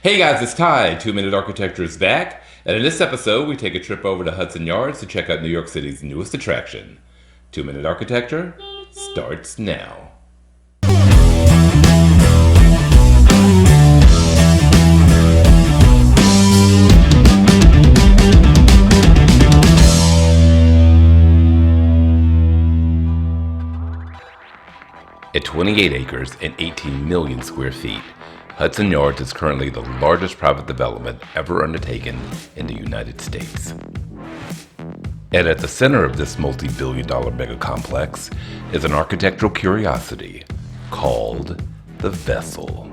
Hey guys, it's Ty. 2 Minute Architecture is back, and in this episode, we take a trip over to Hudson Yards to check out New York City's newest attraction. 2 Minute Architecture starts now. At 28 acres and 18 million square feet, Hudson Yards is currently the largest private development ever undertaken in the United States. And at the center of this multi-billion-dollar mega-complex is an architectural curiosity called the Vessel.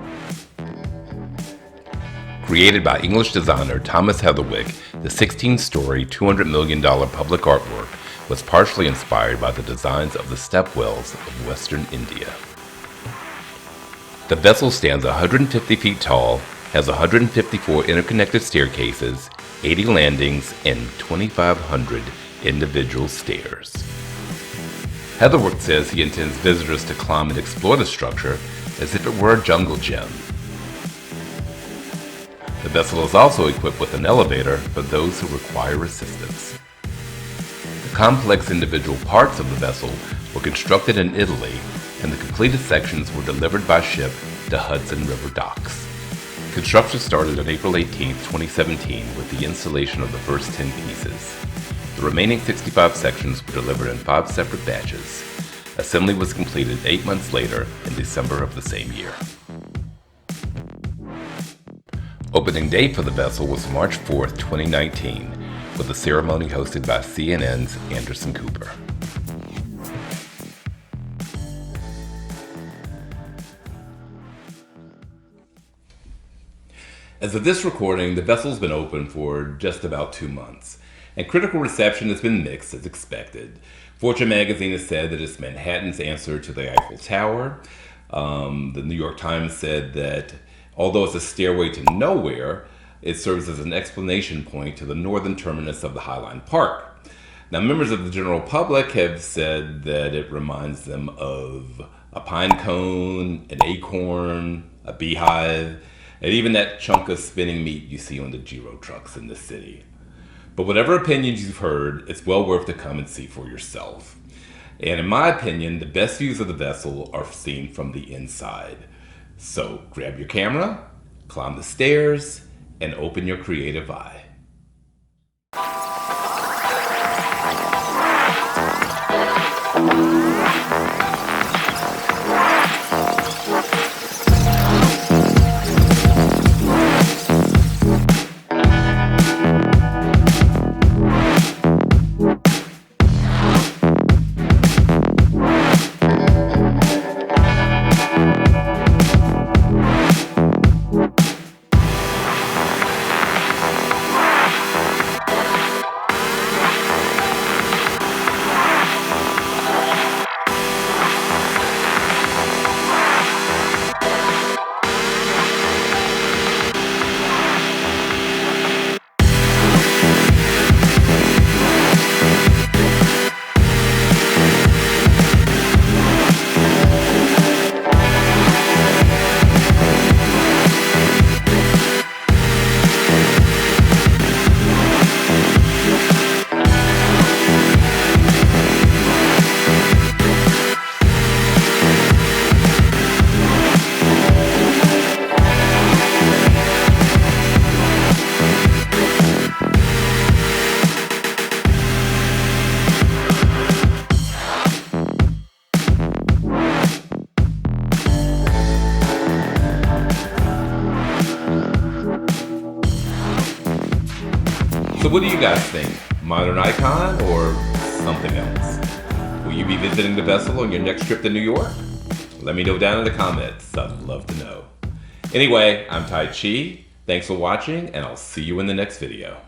Created by English designer Thomas Heatherwick, the 16-story, $200 million public artwork was partially inspired by the designs of the stepwells of Western India. The vessel stands 150 feet tall, has 154 interconnected staircases, 80 landings, and 2,500 individual stairs. Heatherwick says he intends visitors to climb and explore the structure as if it were a jungle gem. The vessel is also equipped with an elevator for those who require assistance. The complex individual parts of the vessel were constructed in Italy, and the completed sections were delivered by ship to Hudson River docks. Construction started on April 18, 2017 with the installation of the first 10 pieces. The remaining 65 sections were delivered in 5 separate batches. Assembly was completed 8 months later in December of the same year. Opening day for the vessel was March 4, 2019, with a ceremony hosted by CNN's Anderson Cooper. As of this recording, the vessel's been open for just about 2 months, and critical reception has been mixed as expected. Fortune magazine has said that it's Manhattan's answer to the Eiffel Tower. The New York Times said that although it's a stairway to nowhere, it serves as an explanation point to the northern terminus of the High Line Park. Now, members of the general public have said that it reminds them of a pine cone, an acorn, a beehive, and even that chunk of spinning meat you see on the Giro trucks in the city. But whatever opinions you've heard, it's well worth to come and see for yourself. And in my opinion, the best views of the vessel are seen from the inside. So grab your camera, climb the stairs, and open your creative eye. So what do you guys think? Modern icon or something else? Will you be visiting the vessel on your next trip to New York? Let me know down in the comments. I'd love to know. Anyway, I'm Tai Chi. Thanks for watching, and I'll see you in the next video.